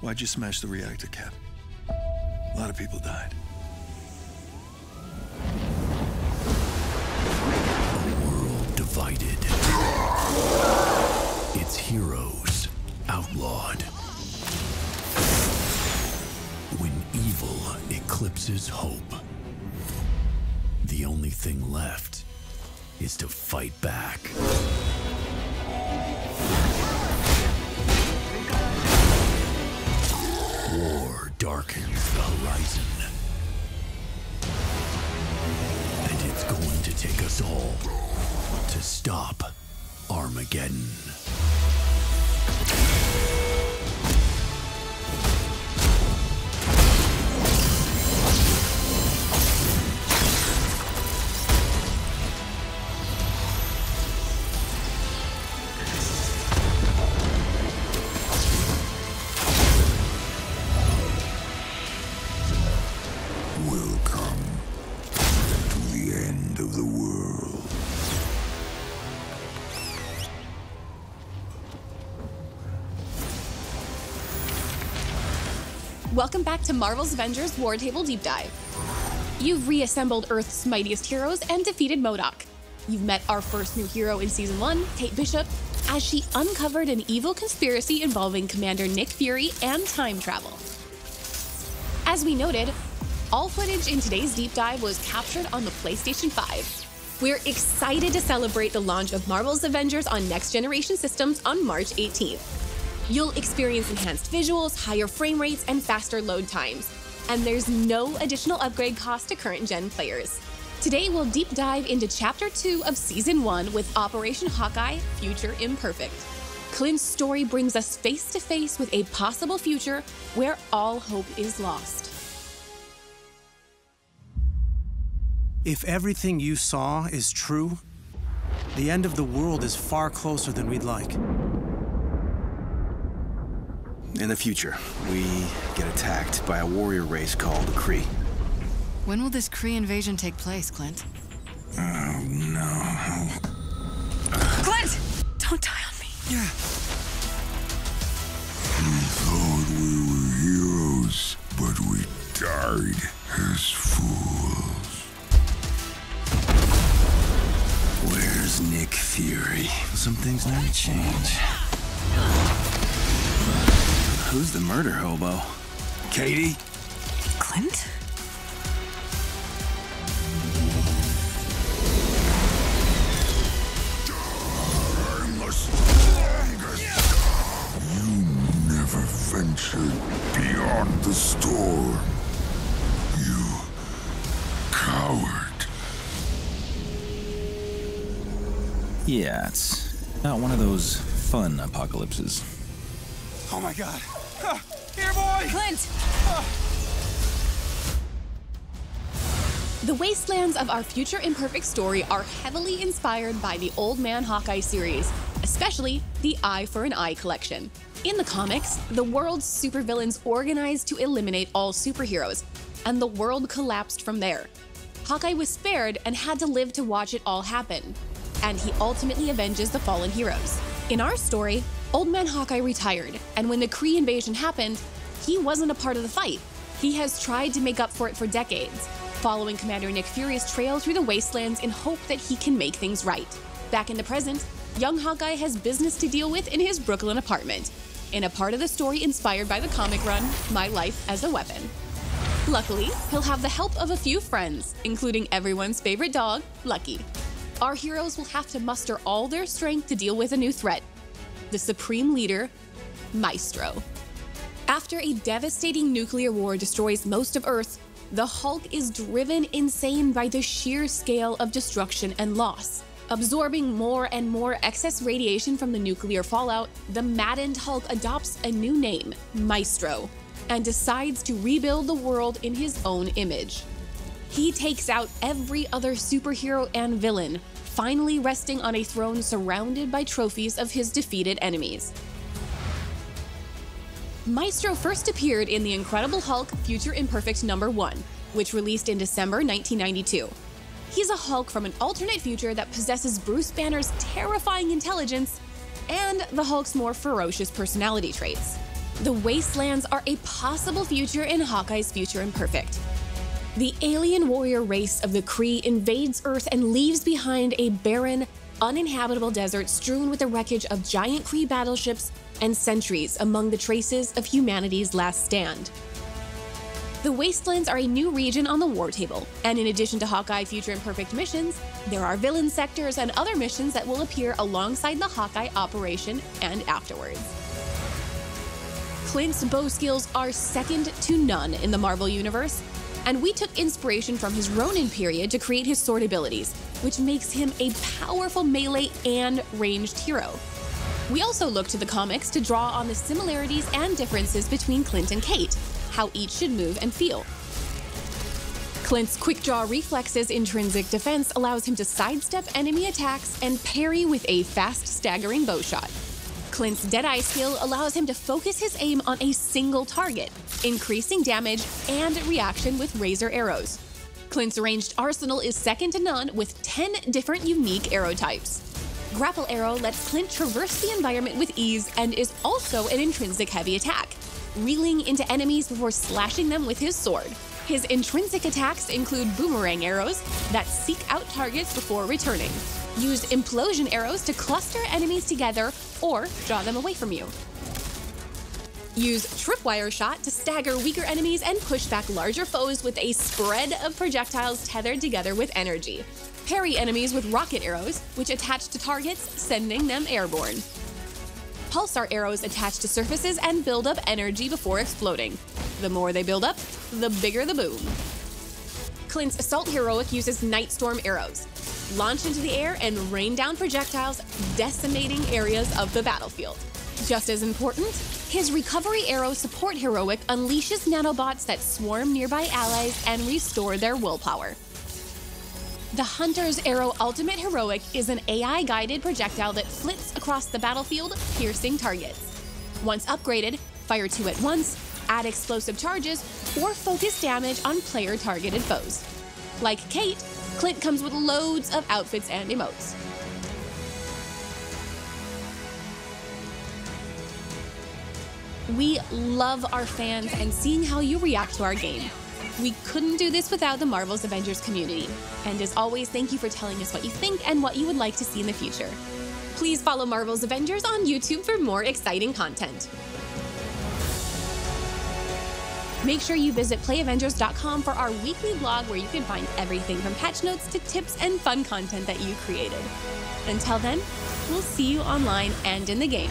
Why'd you smash the reactor, Cap? A lot of people died. A world divided. Its heroes outlawed. When evil eclipses hope, the only thing left is to fight back. War darkens the horizon. And it's going to take us all to stop Armageddon. Welcome back to Marvel's Avengers War Table Deep Dive. You've reassembled Earth's mightiest heroes and defeated MODOK. You've met our first new hero in Season 1, Kate Bishop, as she uncovered an evil conspiracy involving Commander Nick Fury and time travel. As we noted, all footage in today's deep dive was captured on the PlayStation 5. We're excited to celebrate the launch of Marvel's Avengers on next-generation systems on March 18th. You'll experience enhanced visuals, higher frame rates, and faster load times. And there's no additional upgrade cost to current-gen players. Today, we'll deep dive into Chapter 2 of Season 1 with Operation Hawkeye, Future Imperfect. Clint's story brings us face-to-face with a possible future where all hope is lost. If everything you saw is true, the end of the world is far closer than we'd like. In the future, we get attacked by a warrior race called the Kree. When will this Kree invasion take place, Clint? Oh, no. Clint! Don't die on me. Yeah. We thought we were heroes, but we died as fools. Where's Nick Fury? Some things never change. Who's the murder hobo? Katie? Clint? I'm the strongest. You never ventured beyond the storm. You coward. Yeah, it's not one of those fun apocalypses. Oh my God. Here, boy! Clint! The wastelands of our Future Imperfect story are heavily inspired by the Old Man Hawkeye series, especially the Eye for an Eye collection. In the comics, the world's supervillains organized to eliminate all superheroes, and the world collapsed from there. Hawkeye was spared and had to live to watch it all happen, and he ultimately avenges the fallen heroes. In our story, Old Man Hawkeye retired, and when the Kree invasion happened, he wasn't a part of the fight. He has tried to make up for it for decades, following Commander Nick Fury's trail through the wastelands in hope that he can make things right. Back in the present, young Hawkeye has business to deal with in his Brooklyn apartment, in a part of the story inspired by the comic run, My Life as a Weapon. Luckily, he'll have the help of a few friends, including everyone's favorite dog, Lucky. Our heroes will have to muster all their strength to deal with a new threat, the Supreme Leader, Maestro. After a devastating nuclear war destroys most of Earth, the Hulk is driven insane by the sheer scale of destruction and loss. Absorbing more and more excess radiation from the nuclear fallout, the maddened Hulk adopts a new name, Maestro, and decides to rebuild the world in his own image. He takes out every other superhero and villain, finally resting on a throne surrounded by trophies of his defeated enemies. Maestro first appeared in The Incredible Hulk Future Imperfect #1, which released in December 1992. He's a Hulk from an alternate future that possesses Bruce Banner's terrifying intelligence and the Hulk's more ferocious personality traits. The Wastelands are a possible future in Hawkeye's future Imperfect. The alien warrior race of the Kree invades Earth and leaves behind a barren, uninhabitable desert strewn with the wreckage of giant Kree battleships and sentries among the traces of humanity's last stand. The Wastelands are a new region on the war table, and in addition to Hawkeye Future Imperfect missions, there are villain sectors and other missions that will appear alongside the Hawkeye operation and afterwards. Clint's bow skills are second to none in the Marvel Universe, and we took inspiration from his Ronin period to create his sword abilities, which makes him a powerful melee and ranged hero. We also looked to the comics to draw on the similarities and differences between Clint and Kate, how each should move and feel. Clint's quick draw reflexes intrinsic defense allows him to sidestep enemy attacks and parry with a fast staggering bow shot. Clint's Deadeye skill allows him to focus his aim on a single target, increasing damage and reaction with razor arrows. Clint's ranged arsenal is second to none with 10 different unique arrow types. Grapple Arrow lets Clint traverse the environment with ease and is also an intrinsic heavy attack, reeling into enemies before slashing them with his sword. His intrinsic attacks include boomerang arrows that seek out targets before returning. Use implosion arrows to cluster enemies together or draw them away from you. Use tripwire shot to stagger weaker enemies and push back larger foes with a spread of projectiles tethered together with energy. Parry enemies with rocket arrows, which attach to targets, sending them airborne. Pulsar arrows attach to surfaces and build up energy before exploding. The more they build up, the bigger the boom. Clint's Assault Heroic uses Night Storm arrows. Launch into the air and rain down projectiles, decimating areas of the battlefield. Just as important, his Recovery Arrow Support Heroic unleashes nanobots that swarm nearby allies and restore their willpower. The Hunter's Arrow Ultimate Heroic is an AI-guided projectile that flits across the battlefield, piercing targets. Once upgraded, fire 2 at once, add explosive charges, or focus damage on player-targeted foes. Like Kate, Clint comes with loads of outfits and emotes. We love our fans and seeing how you react to our game. We couldn't do this without the Marvel's Avengers community. And as always, thank you for telling us what you think and what you would like to see in the future. Please follow Marvel's Avengers on YouTube for more exciting content. Make sure you visit playavengers.com for our weekly blog where you can find everything from patch notes to tips and fun content that you created. Until then, we'll see you online and in the game.